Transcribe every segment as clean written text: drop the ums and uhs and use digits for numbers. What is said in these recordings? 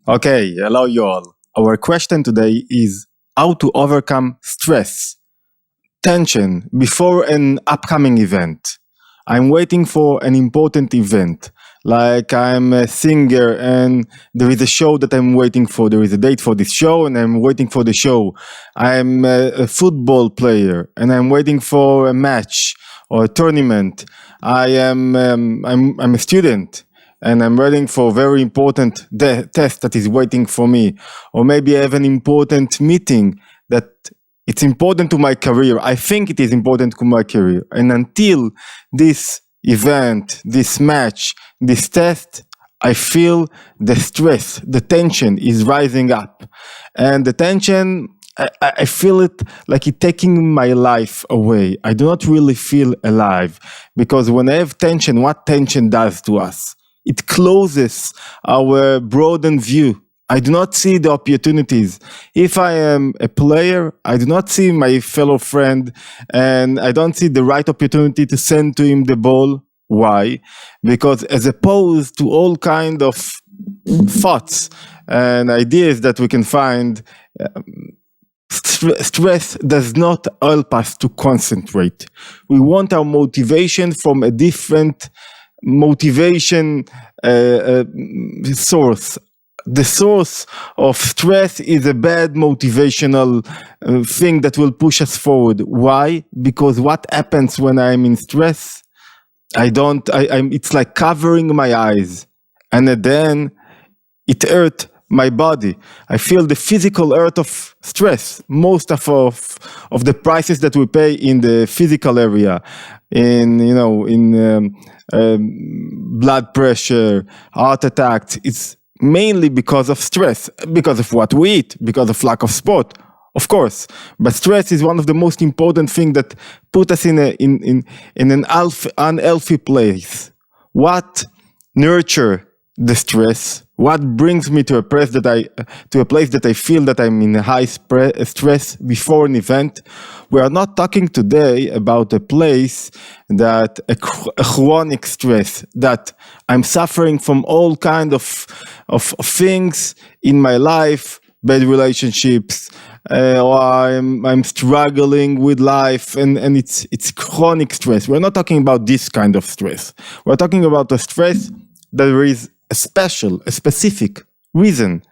Okay, hello you all. Our question today is how to overcome stress, tension before an upcoming event. I'm waiting for an important event, like I'm a singer and there is a show that I'm waiting for. There is a date for this show and I'm waiting for the show. I'm a football player and I'm waiting for a match or a tournament. I'm a student and I'm waiting for a very important test that is waiting for me. Or maybe I have an important meeting that it's important to my career. I think it is important to my career. And until this event, this match, this test, I feel the stress, the tension is rising up. And the tension, I feel it like it's taking my life away. I do not really feel alive because when I have tension, what tension does to us? It closes our broadened view. I do not see the opportunities. If I am a player, I do not see my fellow friend and I don't see the right opportunity to send to him the ball. Why? Because as opposed to all kind of thoughts and ideas that we can find, stress does not help us to concentrate. We want our motivation from a different motivation source. The source of stress is a bad motivational thing that will push us forward. Why? Because what happens when I'm in stress? It's like covering my eyes, and then it hurts my body. I feel the physical hurt of stress. Most of the prices that we pay in the physical area, in blood pressure, heart attacks, it's mainly because of stress, because of what we eat, because of lack of sport, of course. But stress is one of the most important things that put us in an unhealthy place. What nurture the stress? What brings me to a place that I feel that I'm in a high stress before an event? We are not talking today about a place that a chronic stress, that I'm suffering from all kind of things in my life, bad relationships, or I'm struggling with life, and it's chronic stress. We're not talking about this kind of stress. We're talking about a stress that there is a specific reason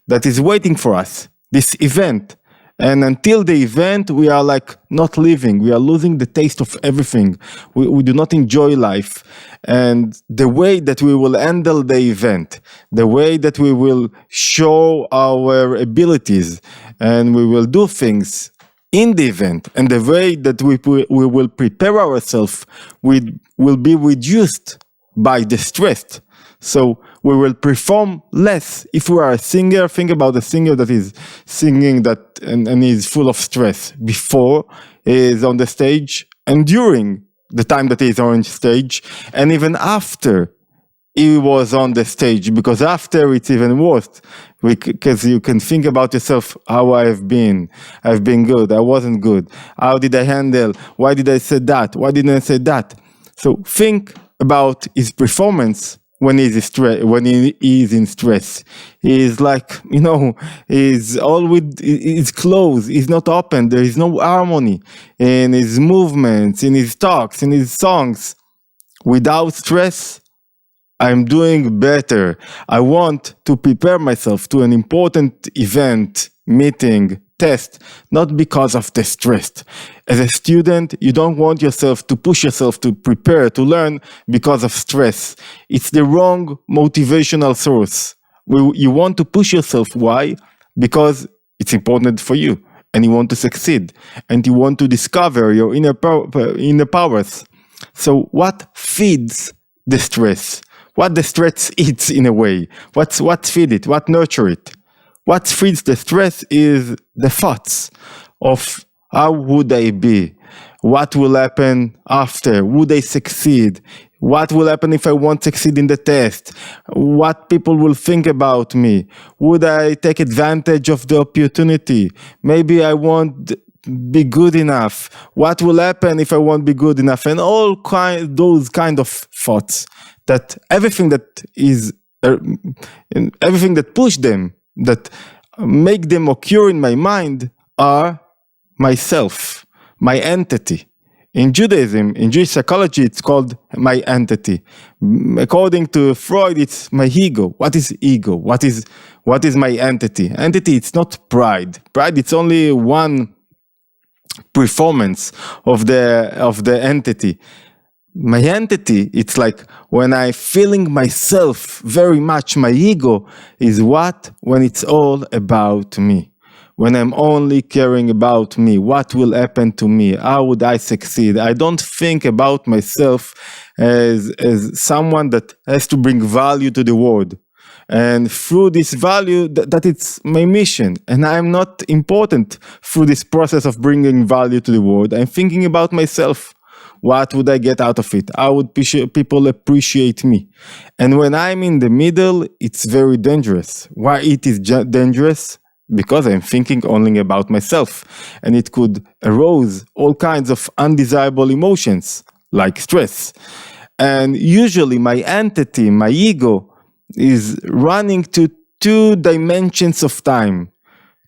that is waiting for us, this event. And until the event, we are like not living. We are losing the taste of everything. We do not enjoy life. And the way that we will handle the event, the way that we will show our abilities and we will do things in the event, and the way that we will prepare ourselves will be reduced by the stress. So we will perform less. If we are a singer, think about a singer that is singing that and is full of stress before he is on the stage and during the time that he is on stage, and even after he was on the stage, because after it's even worse, because you can think about yourself, how I've been good, I wasn't good, how did I handle, why did I say that, why didn't I say that? So think about his performance when he is in stress. He's like, he's all with his clothes, he's not open, there is no harmony in his movements, in his talks, in his songs. Without stress, I'm doing better. I want to prepare myself to an important event, meeting, test, not because of the stress. As a student, you don't want yourself to push yourself to prepare, to learn because of stress. It's the wrong motivational source. You want to push yourself. Why? Because it's important for you and you want to succeed and you want to discover your inner powers. So what feeds the stress? What the stress eats in a way? What feeds it? What nurtures it? What feeds the stress is the thoughts of how would I be? What will happen after? Would I succeed? What will happen if I won't succeed in the test? What people will think about me? Would I take advantage of the opportunity? Maybe I won't be good enough. What will happen if I won't be good enough? And those kind of thoughts, that everything that is and everything that push them, that make them occur in my mind, are myself, my entity. In Judaism, in Jewish psychology, it's called my entity. According to Freud, it's my ego. What is ego? What is my entity? Entity, it's not pride. Pride, it's only one performance of the entity. My entity, it's like when I'm feeling myself very much, my ego is when it's all about me. When I'm only caring about me, what will happen to me? How would I succeed? I don't think about myself as someone that has to bring value to the world. And through this value, that it's my mission. And I'm not important through this process of bringing value to the world. I'm thinking about myself. What would I get out of it? How would people appreciate me? And when I'm in the middle, it's very dangerous. Why it is dangerous? Because I'm thinking only about myself, and it could arouse all kinds of undesirable emotions, like stress. And usually my entity, my ego, is running to two dimensions of time,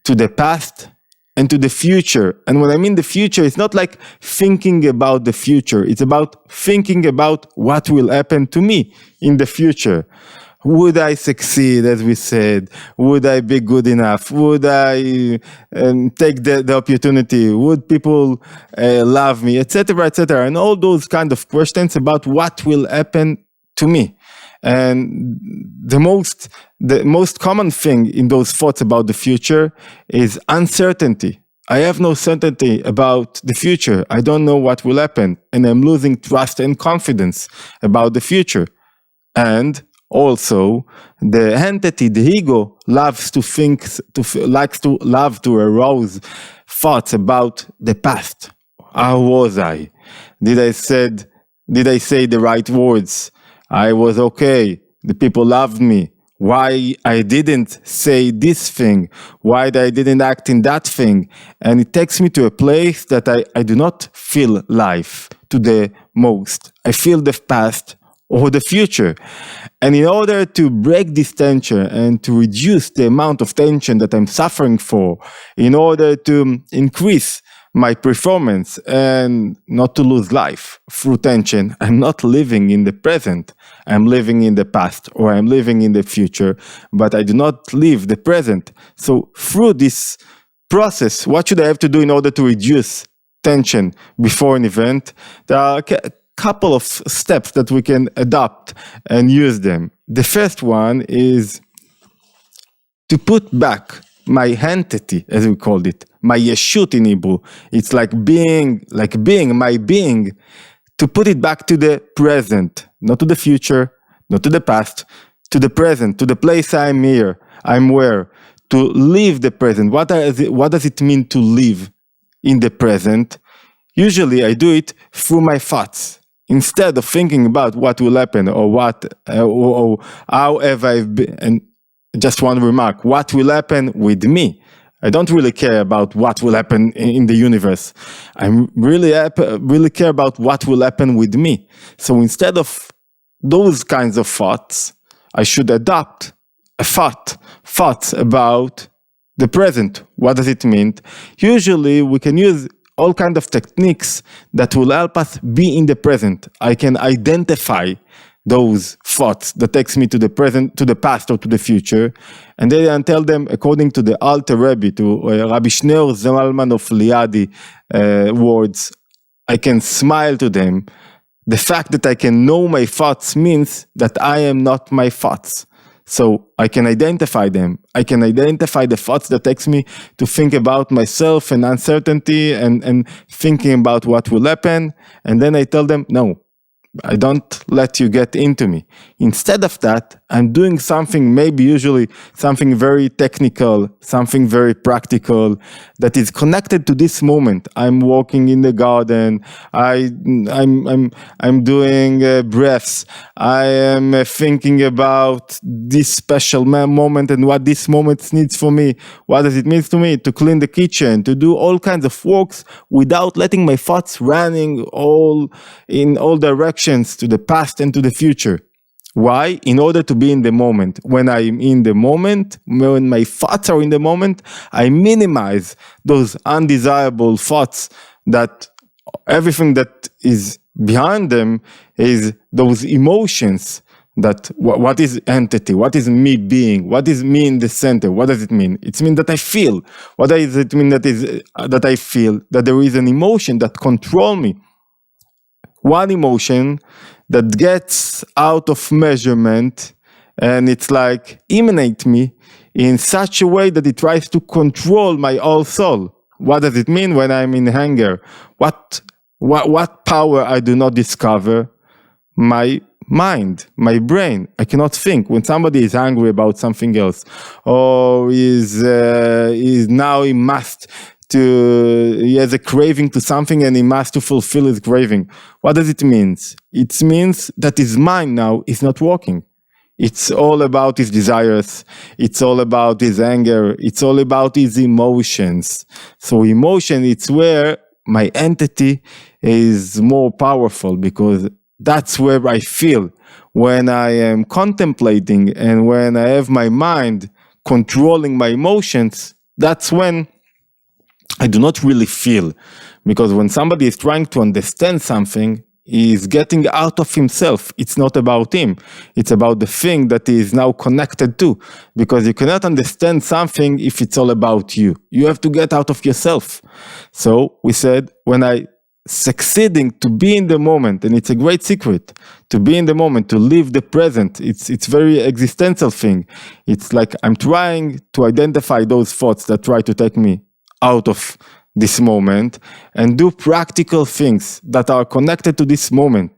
to the past and to the future. And when I mean the future, it's not like thinking about the future, it's about thinking about what will happen to me in the future. Would I succeed, as we said? Would I be good enough? Would I take the opportunity? Would people love me, etc., etc.? And all those kind of questions about what will happen to me. And the most common thing in those thoughts about the future is uncertainty. I have no certainty about the future. I don't know what will happen, and I'm losing trust and confidence about the future. And also, the entity, the ego, loves to think, love to arouse thoughts about the past. How was I? Did I say the right words? I was okay. The people loved me. Why I didn't say this thing? Why I didn't act in that thing? And it takes me to a place that I do not feel life to the most. I feel the past or the future. And in order to break this tension and to reduce the amount of tension that I'm suffering for, in order to increase my performance and not to lose life through tension, I'm not living in the present. I'm living in the past, or I'm living in the future, but I do not live the present. So through this process, what should I have to do in order to reduce tension before an event? There are couple of steps that we can adopt and use them. The first one is to put back my entity, as we called it, my yeshut in Hebrew. It's like my being, to put it back to the present, not to the future, not to the past, to the present, to the place I'm here, I'm where, to live the present. What does it mean to live in the present? Usually I do it through my thoughts. Instead of thinking about what will happen or how have I been, and just one remark, what will happen with me? I don't really care about what will happen in the universe. I really care about what will happen with me. So instead of those kinds of thoughts, I should adopt thoughts about the present. What does it mean? Usually we can use all kinds of techniques that will help us be in the present. I can identify those thoughts that takes me to the present, to the past, or to the future, and then tell them, according to the Alter Rebbe, to Rabbi Shneur Zalman of Liadi words, I can smile to them. The fact that I can know my thoughts means that I am not my thoughts. So I can identify them. I can identify the thoughts that takes me to think about myself and uncertainty and thinking about what will happen. And then I tell them, no, I don't let you get into me. Instead of that, I'm doing something, maybe usually something very technical, something very practical that is connected to this moment. I'm walking in the garden. I'm doing breaths. I am thinking about this special moment and what this moment needs for me. What does it mean to me to clean the kitchen, to do all kinds of works without letting my thoughts running in all directions to the past and to the future. Why? In order to be in the moment. When I'm in the moment, when my thoughts are in the moment, I minimize those undesirable thoughts, that everything that is behind them is those emotions. That what is entity? What is me being? What is me in the center? What does it mean? It means that I feel. What does it mean that I feel? That there is an emotion that controls me. One emotion that gets out of measurement, and it's like emanate me in such a way that it tries to control my whole soul. What does it mean when I'm in anger? What power I do not discover? My mind, my brain. I cannot think. When somebody is angry about something else, or is now he has a craving to something and he must to fulfill his craving. What does it mean? It means that his mind now is not working. It's all about his desires. It's all about his anger. It's all about his emotions. So emotion, it's where my entity is more powerful, because that's where I feel. When I am contemplating and when I have my mind controlling my emotions, that's when I do not really feel. Because when somebody is trying to understand something, he is getting out of himself. It's not about him. It's about the thing that he is now connected to. Because you cannot understand something if it's all about you. You have to get out of yourself. So we said, when I succeeding to be in the moment, and it's a great secret to be in the moment, to live the present. It's very existential thing. It's like I'm trying to identify those thoughts that try to take me out of this moment, and do practical things that are connected to this moment.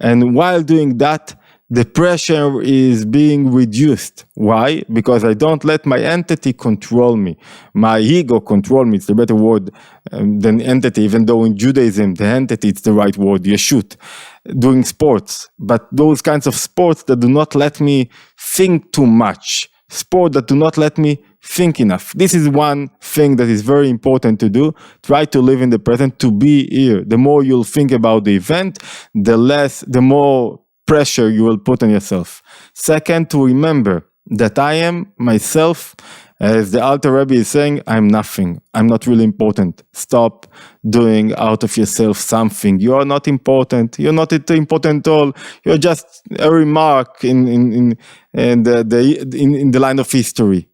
And while doing that, the pressure is being reduced. Why? Because I don't let my entity control me. My ego control me. It's the better word than entity, even though in Judaism, the entity, it's the right word, yeshut. Doing sports, but those kinds of sports that do not let me think too much. Sport that do not let me think enough. This is one thing that is very important to do. Try to live in the present, to be here. The more you'll think about the event, the more pressure you will put on yourself. Second, to remember that I am myself. As the Alter Rebbe is saying, I'm nothing. I'm not really important. Stop doing out of yourself something. You are not important. You're not important at all. You're just a remark in the line of history.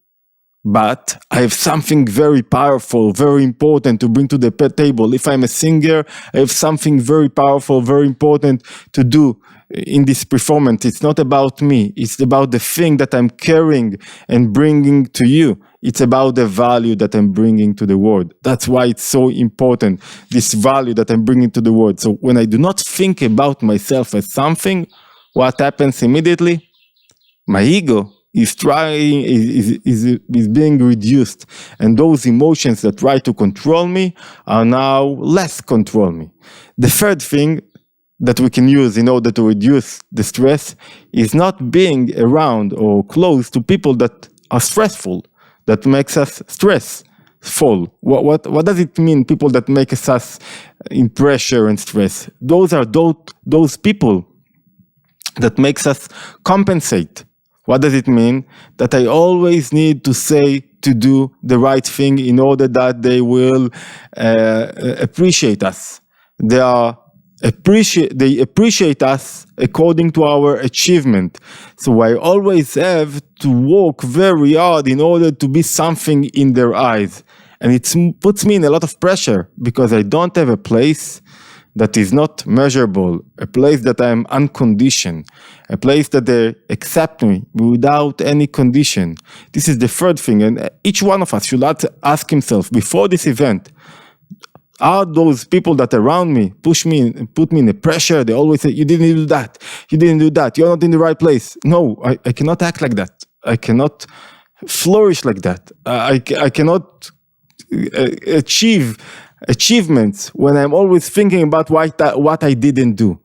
But I have something very powerful, very important to bring to the table. If I'm a singer, I have something very powerful, very important to do in this performance. It's not about me. It's about the thing that I'm carrying and bringing to you. It's about the value that I'm bringing to the world. That's why it's so important, this value that I'm bringing to the world. So when I do not think about myself as something, what happens immediately? My ego is being reduced, and those emotions that try to control me are now less control me. The third thing that we can use in order to reduce the stress is not being around or close to people that are stressful, that makes us stressful. What does it mean, people that make us in pressure and stress? Those are those people that makes us compensate. What does it mean? That I always need to do the right thing in order that they will appreciate us. They appreciate us according to our achievement. So I always have to work very hard in order to be something in their eyes. And it puts me in a lot of pressure, because I don't have a place that is not measurable, a place that I am unconditioned, a place that they accept me without any condition. This is the third thing, and each one of us should ask himself, before this event, are those people that around me push me and put me in the pressure? They always say, you didn't do that, you're not in the right place. No, I cannot act like that. I cannot flourish like that. I cannot achieve achievements when I'm always thinking about what I didn't do.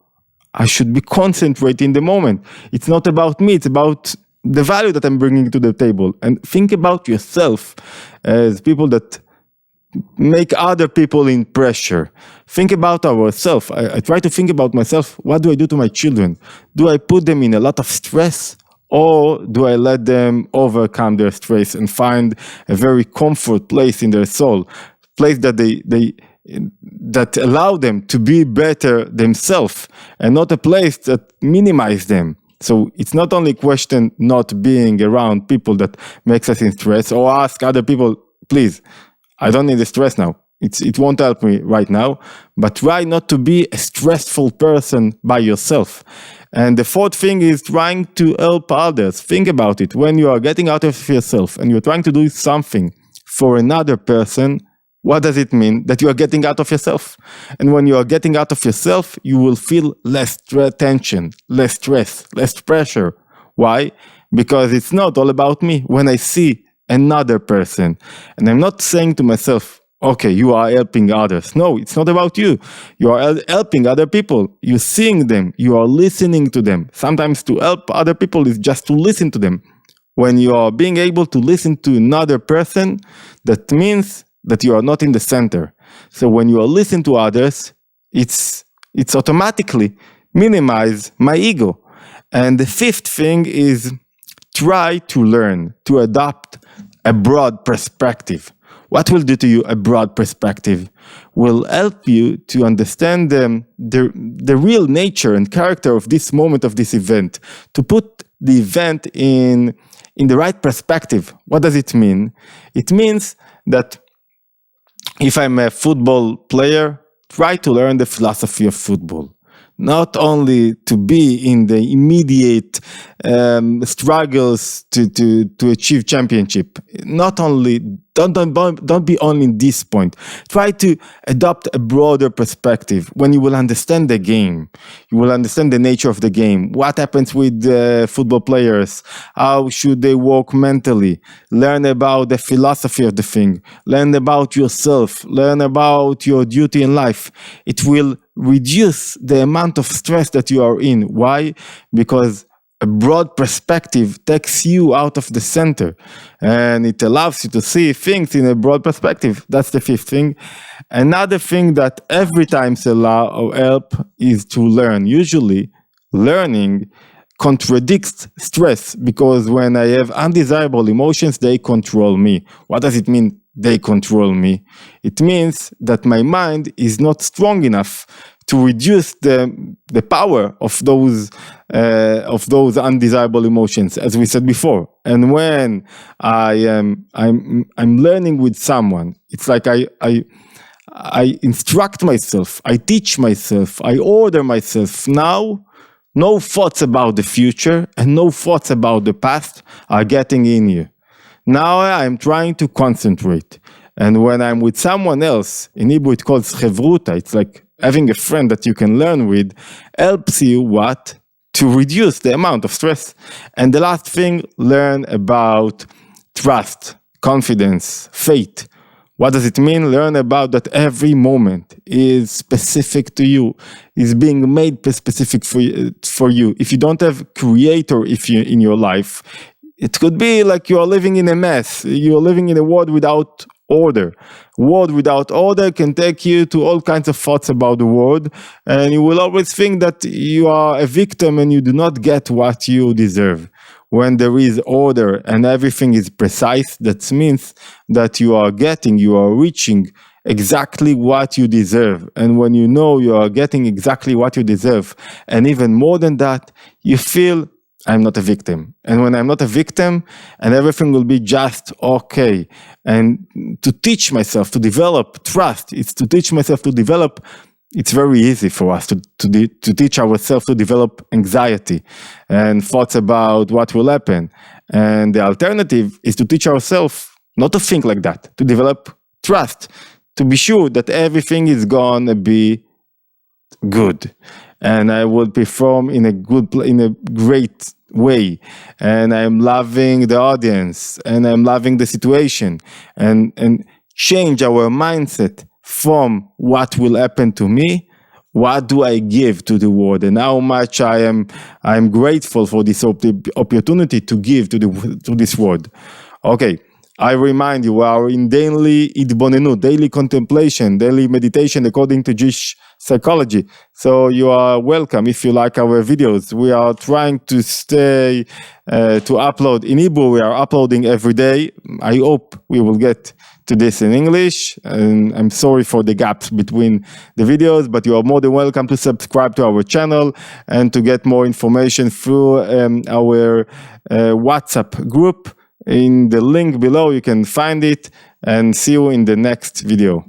I should be concentrating in the moment. It's not about me, it's about the value that I'm bringing to the table. And think about yourself as people that make other people in pressure. Think about ourselves. I try to think about myself. What do I do to my children? Do I put them in a lot of stress, or do I let them overcome their stress and find a very comfort place in their soul, place that that allow them to be better themselves, and not a place that minimize them? So it's not only a question not being around people that makes us in stress, or ask other people, please, I don't need the stress now. It won't help me right now. But try not to be a stressful person by yourself. And the fourth thing is trying to help others. Think about it. When you are getting out of yourself and you're trying to do something for another person, what does it mean? That you are getting out of yourself. And when you are getting out of yourself, you will feel less tension, less stress, less pressure. Why? Because it's not all about me. When I see another person, and I'm not saying to myself, okay, you are helping others. No, it's not about you. You are helping other people. You're seeing them. You are listening to them. Sometimes to help other people is just to listen to them. When you are being able to listen to another person, that means that you are not in the center. So when you are listening to others, it's automatically minimize my ego. And the fifth thing is try to learn, to adopt a broad perspective. What will do to you a broad perspective? Will help you to understand the real nature and character of this moment, of this event, to put the event in the right perspective. What does it mean? It means that if I'm a football player, try to learn the philosophy of football. Not only to be in the immediate struggles to achieve championship. Not only, don't be only in this point. Try to adopt a broader perspective. When you will understand the game, you will understand the nature of the game. What happens with football players? How should they work mentally? Learn about the philosophy of the thing. Learn about yourself. Learn about your duty in life. It will reduce the amount of stress that you are in. Why? Because a broad perspective takes you out of the center, and it allows you to see things in a broad perspective. That's the fifth thing. Another thing that every time help is to learn. Usually, learning contradicts stress, because when I have undesirable emotions, they control me. What does it mean? They control me. It means that my mind is not strong enough to reduce the power of those undesirable emotions, as we said before. And when I'm learning with someone, it's like I instruct myself, I teach myself, I order myself. Now, no thoughts about the future and no thoughts about the past are getting in you. Now I'm trying to concentrate. And when I'm with someone else, in Hebrew it's called chevruta, it's like having a friend that you can learn with, helps you what? To reduce the amount of stress. And the last thing, learn about trust, confidence, faith. What does it mean? Learn about that every moment is specific to you, is being made specific for you. If you don't have creator in your life, it could be like you are living in a mess. You are living in a world without order. World without order can take you to all kinds of thoughts about the world, and you will always think that you are a victim and you do not get what you deserve. When there is order and everything is precise, that means that you are reaching exactly what you deserve. And when you know you are getting exactly what you deserve, and even more than that, you feel, I'm not a victim. And when I'm not a victim, and everything will be just okay. And to teach myself to develop trust, it's to teach myself to develop, it's very easy for us to teach ourselves to develop anxiety and thoughts about what will happen. And the alternative is to teach ourselves not to think like that, to develop trust, to be sure that everything is gonna be good. And I will perform in a great way, and I'm loving the audience, and I'm loving the situation, and change our mindset from what will happen to me, what do I give to the world, and how much I'm grateful for this opportunity to give to this world. Okay, I remind you, we are in daily idbonenut, daily contemplation, daily meditation according to Jewish psychology. So you are welcome if you like our videos. We are trying to stay, to upload in Hebrew. We are uploading every day. I hope we will get to this in English. And I'm sorry for the gaps between the videos, but you are more than welcome to subscribe to our channel and to get more information through our WhatsApp group. In the link below, you can find it, and see you in the next video.